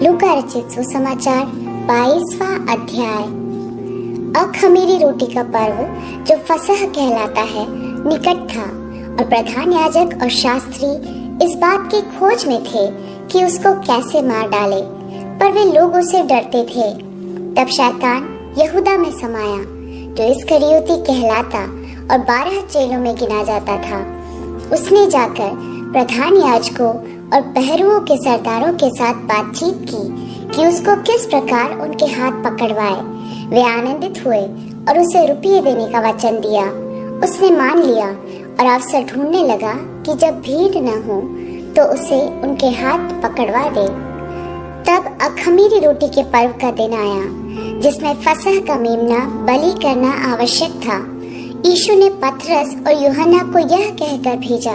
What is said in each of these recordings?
लूका रचित सुसमाचार 22वां अध्याय। अखमीरी रोटी का पर्व जो फसह कहलाता है निकट था और प्रधान याजक और शास्त्री इस बात की खोज में थे कि उसको कैसे मार डाले, पर वे लोगों से डरते थे। तब शैतान यहूदा में समाया जो इस्करियोती कहलाता और 12 चेलों में गिना जाता था। उसने जाकर प्रधान याजकों और पहरुओं के सरदारों के साथ बातचीत की कि उसको किस प्रकार उनके हाथ पकड़वाए। वे आनंदित हुए और उसे रुपये देने का वचन दिया। उसने मान लिया और अवसर ढूंढने लगा कि जब भीड़ न हो तो उसे उनके हाथ पकड़वा दे। तब अखमीरी रोटी के पर्व का दिन आया जिसमें फसह का मेमना बलि करना आवश्यक था। यीशु ने पतरस और यूहन्ना को यह कहकर भेजा,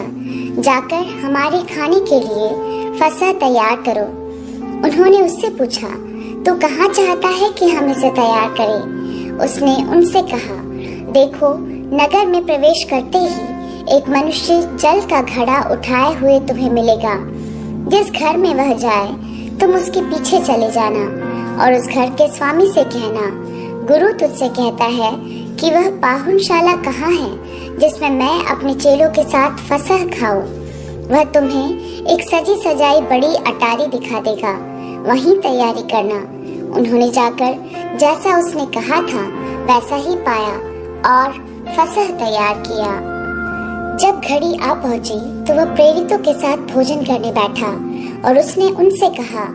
जाकर हमारे खाने के लिए फसह तैयार करो। उन्होंने उससे पूछा, तू कहाँ चाहता है कि हम इसे तैयार करें? उसने उनसे कहा, देखो, नगर में प्रवेश करते ही एक मनुष्य जल का घड़ा उठाए हुए तुम्हें मिलेगा। जिस घर में वह जाए तुम उसके पीछे चले जाना और उस घर के स्वामी से कहना, गुरु तुझसे कहता है कि वह पाहुनशाला कहाँ है जिसमें मैं अपने चेलों के साथ फसह खाऊं। वह तुम्हें एक सजी सजाई बड़ी अटारी दिखा देगा, वहीं तैयारी करना। उन्होंने जाकर जैसा उसने कहा था वैसा ही पाया और फसह तैयार किया। जब घड़ी आ पहुंची तो वह प्रेरितों के साथ भोजन करने बैठा और उसने उनसे कहा,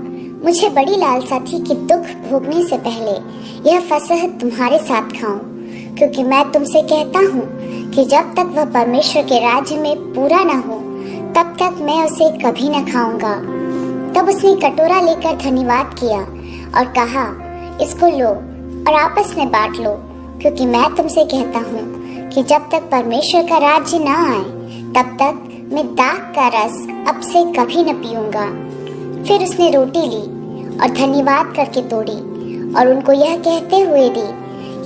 मुझे बड़ी लालसा थी कि दुख भोगने से पहले यह फसह तुम्हारे साथ खाऊं, क्योंकि मैं तुमसे कहता हूँ कि जब तक वह परमेश्वर के राज्य में पूरा न हो तब तक मैं उसे कभी न खाऊंगा। तब उसने कटोरा लेकर धन्यवाद किया और कहा, इसको लो और आपस में बांट लो, क्योंकि मैं तुमसे कहता हूँ कि जब तक परमेश्वर का राज्य न आए तब तक मैं दाख का रस अब से कभी न पीऊंगा। फिर उसने रोटी ली और धन्यवाद करके तोड़ी और उनको यह कहते हुए दी,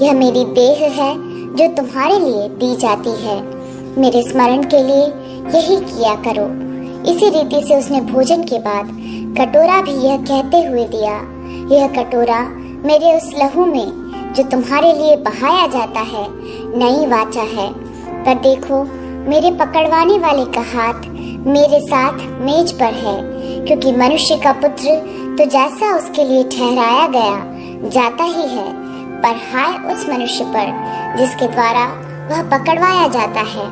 यह मेरी देह है जो तुम्हारे लिए दी जाती है। मेरे स्मरण के लिए यही किया करो। इसी रीति से उसने भोजन के बाद कटोरा भी यह कहते हुए दिया, यह कटोरा मेरे उस लहू में जो तुम्हारे लिए बहाया जाता है नई वाचा है। पर देखो, मेरे पकड़वाने वाले का हाथ मेरे साथ मेज पर है, क्योंकि मनुष्य का पुत्र तो जैसा उसके लिए ठहराया गया जाता ही है, पर हाय उस मनुष्य पर जिसके द्वारा वह पकड़वाया जाता है।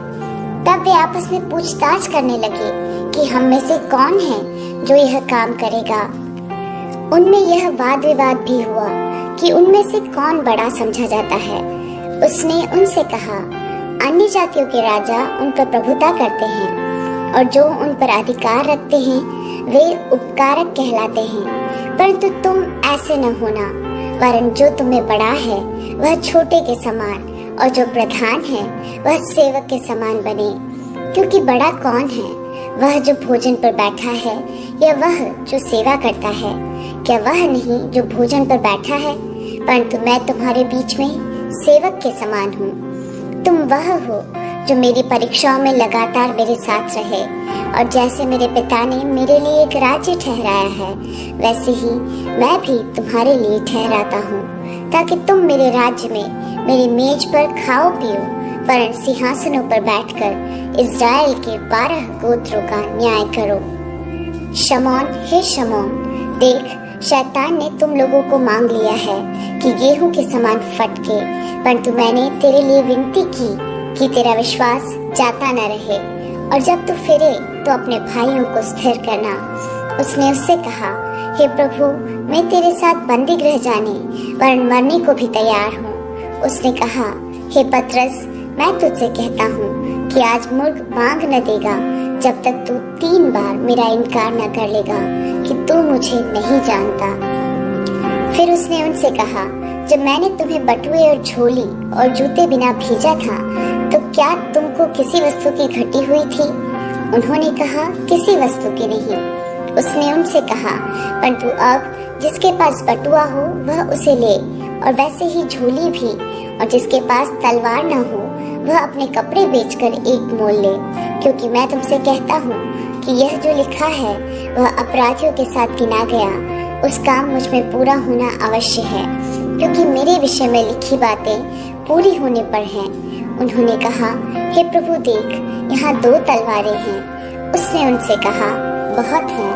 तब वे आपस में पूछताछ करने लगे कि हम में से कौन है जो यह काम करेगा। उनमें यह वाद विवाद भी हुआ कि उनमें से कौन बड़ा समझा जाता है। उसने उनसे कहा, अन्य जातियों के राजा उन पर प्रभुता करते हैं और जो उन पर अधिकार रखते हैं वे उपकारक कहलाते हैं, परंतु तुम ऐसे न होना, वरन जो तुम्हें बड़ा है वह छोटे के समान और जो प्रधान है वह सेवक के समान बने। क्योंकि बड़ा कौन है, वह जो भोजन पर बैठा है या वह जो सेवा करता है? क्या वह नहीं जो भोजन पर बैठा है? परंतु मैं तुम्हारे बीच में सेवक के समान हूँ। तुम वह हो जो मेरी परीक्षाओं में लगातार मेरे साथ रहे, और जैसे मेरे पिता ने मेरे लिए एक राज्य ठहराया है वैसे ही मैं भी तुम्हारे लिए ठहराता हूँ, ताकि तुम मेरे राज्य में मेरी मेज पर खाओ पियो, वरन सिंहासनों पर बैठकर इज़राइल के 12 गोत्रों का न्याय करो। शमौन, हे शमौन, देख, शैतान ने तुम लोगों को मांग लिया है कि गेहूं के समान फटके, परंतु मैंने तेरे लिए विनती की कि तेरा विश्वास जाता न रहे, और जब तू फिरे तो अपने भाइयों को स्थिर करना। उसने उससे कहा, हे प्रभु, मैं तेरे साथ बंदी गृह जाने वरन मरने को भी तैयार हूँ। उसने कहा, हे पतरस, मैं तुझसे कहता हूँ कि आज मुर्ग मांग न देगा जब तक तू 3 बार मेरा इनकार न कर लेगा कि तू मुझे नहीं जानता। फिर उसने उनसे कहा, जब मैंने तुम्हें बटुए और झोली और जूते बिना भेजा था तो क्या तुमको किसी वस्तु की घटी हुई थी? उन्होंने कहा, किसी वस्तु की नहीं। उसने उनसे कहा, परंतु अब जिसके पास बटुआ हो वह उसे ले, और वैसे ही झोली भी, और जिसके पास तलवार न हो वह अपने कपड़े बेचकर एक मोल ले, क्योंकि मैं तुमसे कहता हूँ कि यह जो लिखा है वह अपराधियों के साथ गिना गया। उस काम मुझ में पूरा होना अवश्य है, क्योंकि मेरे विषय में लिखी बातें पूरी होने पर हैं। उन्होंने कहा, हे प्रभु देख, यहाँ 2 तलवारें हैं। उसने उनसे कहा, बहुत हैं।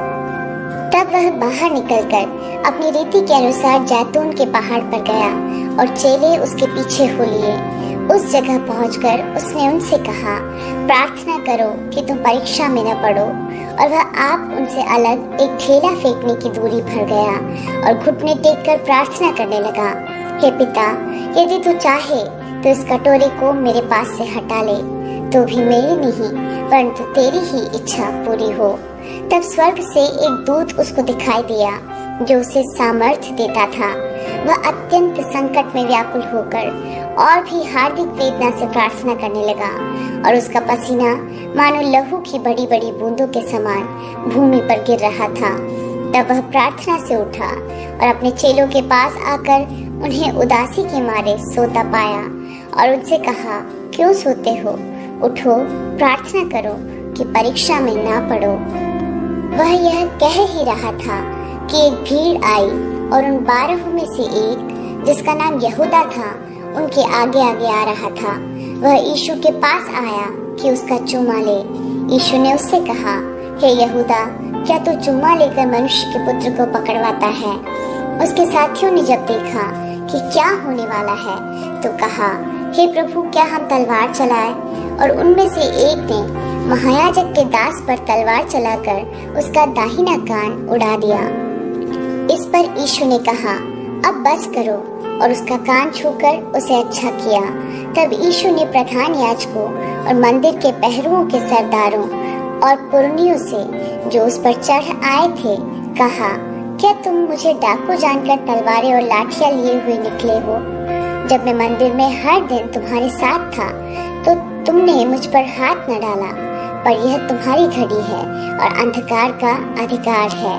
तब वह बाहर निकलकर अपनी रीति के अनुसार जैतून के पहाड़ पर गया और चेले उसके पीछे हो लिए। उस जगह पहुंचकर उसने उनसे कहा, प्रार्थना करो कि तुम परीक्षा में न पड़ो। और वह आप उनसे अलग एक ठेला फेंकने की दूरी भर गया और घुटने टेक कर प्रार्थना करने लगा, हे पिता, यदि तू चाहे तो इस कटोरे को मेरे पास से हटा ले, तो भी मेरी नहीं परंतु तेरी ही इच्छा पूरी हो। तब स्वर्ग से एक दूत उसको दिखाई दिया जो उसे सामर्थ्य देता था। वह अत्यंत संकट में व्याकुल होकर और भी हार्दिक वेदना से प्रार्थना करने लगा और उसका पसीना मानो लहू की बड़ी बड़ी बूंदों के समान भूमि पर गिर रहा था। तब वह प्रार्थना से उठा और अपने चेलों के पास आकर उन्हें उदासी के मारे सोता पाया और उनसे कहा, क्यों सोते हो? उठो, प्रार्थना करो कि परीक्षा में ना पड़ो। वह यह कह ही रहा था कि एक भीड़ आई और उन 12 में से एक, जिसका नाम यहूदा था, उनके आगे आगे आ रहा था। वह यीशु के पास आया कि उसका चूमा ले। यीशु ने उससे कहा, हे यहूदा, क्या तू चूमा लेकर मनुष्य के पुत्र को पकड़वाता है? उसके साथियों ने जब देखा कि क्या होने वाला है तो कहा, हे प्रभु, क्या हम तलवार चलाएं? और उनमें से एक ने महायाजक के दास पर तलवार चलाकर उसका दाहिना कान उड़ा दिया। इस पर यीशु ने कहा, अब बस करो, और उसका कान छूकर उसे अच्छा किया। तब यीशु ने प्रधान याजकों और मंदिर के पहरुओं के सरदारों और पुरनियों से, जो उस पर चढ़ आए थे, कहा, क्या तुम मुझे डाकू जानकर तलवारें और लाठियां लिए हुए निकले हो? जब मैं मंदिर में हर दिन तुम्हारे साथ था तो तुमने मुझ पर हाथ न डाला, पर यह तुम्हारी घड़ी है और अंधकार का अधिकार है।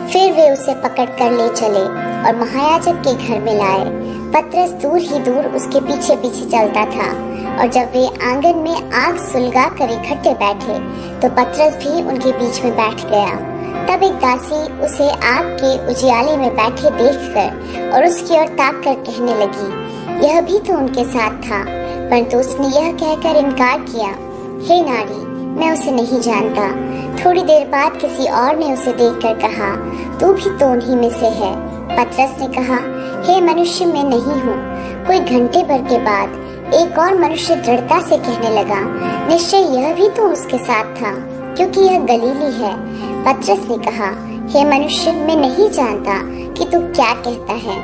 फिर वे उसे पकड़ कर ले चले और महायाजक के घर में लाए। पतरस दूर ही दूर उसके पीछे पीछे चलता था, और जब वे आंगन में आग सुलगा कर इकट्ठे बैठे तो पतरस भी उनके बीच में बैठ गया। तब एक दासी उसे आग के उजियाले में बैठे देखकर और उसकी ओर ताक कर कहने लगी, यह भी तो उनके साथ था। परंतु उसने यह कहकर इनकार किया, हे नारी, मैं उसे नहीं जानता। थोड़ी देर बाद किसी और ने उसे देखकर कहा, तू भी तो उन्हीं में से है। पतरस ने कहा, हे मनुष्य, मैं नहीं हूँ। कोई घंटे भर के बाद एक और मनुष्य दृढ़ता से कहने लगा, निश्चय यह भी तो उसके साथ था, क्योंकि यह गलीली है। पतरस ने कहा, हे मनुष्य, मैं नहीं जानता कि तू क्या कहता है।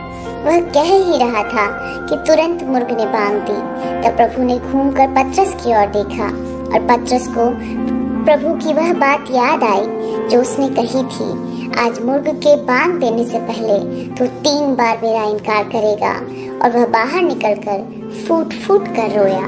वह कह ही रहा था कि तुरंत मुर्ग ने बांग दी। तब प्रभु ने घूमकर पतरस की ओर देखा और पतरस को प्रभु की वह बात याद आई जो उसने कही थी, आज मुर्ग के बांग देने से पहले तो 3 बार मेरा इनकार करेगा। और वह बाहर निकलकर फूट फूट कर रोया।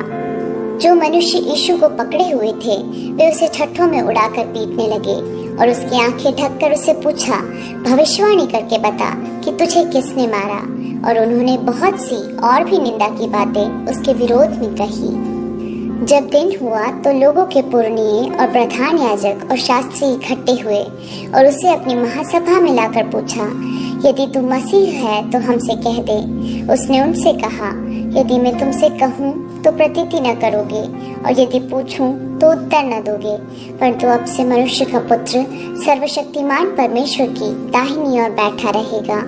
जो मनुष्य यीशु को पकड़े हुए थे वे उसे छठों में उड़ाकर पीटने लगे और उसकी आंखें ढककर उससे पूछा, भविष्यवाणी करके बता कि तुझे किसने मारा? और उन्होंने बहुत सी और भी निंदा की बातें उसके विरोध में कही। जब दिन हुआ तो लोगों के पुरनिये और प्रधान याजक और शास्त्री इकट्ठे हुए और उसे अपनी महासभा में लाकर पूछा, यदि तू मसीह है तो हमसे कह दे। उसने उनसे कहा, यदि मैं तुमसे कहूँ तो प्रतीति न करोगे, और यदि पूछूं तो उत्तर न दोगे। परंतु अब से मनुष्य का पुत्र सर्वशक्तिमान परमेश्वर की दाहिनी ओर बैठा रहेगा।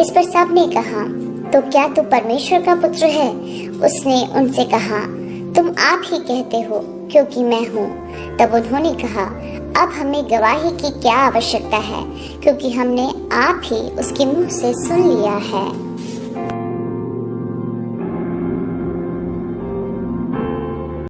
इस पर सबने कहा, तो क्या तू परमेश्वर का पुत्र है? उसने उनसे कहा, तुम आप ही कहते हो, क्योंकि मैं हूँ। तब उन्होंने कहा, अब हमें गवाही की क्या आवश्यकता है, क्योंकि हमने आप ही उसके मुंह से सुन लिया है।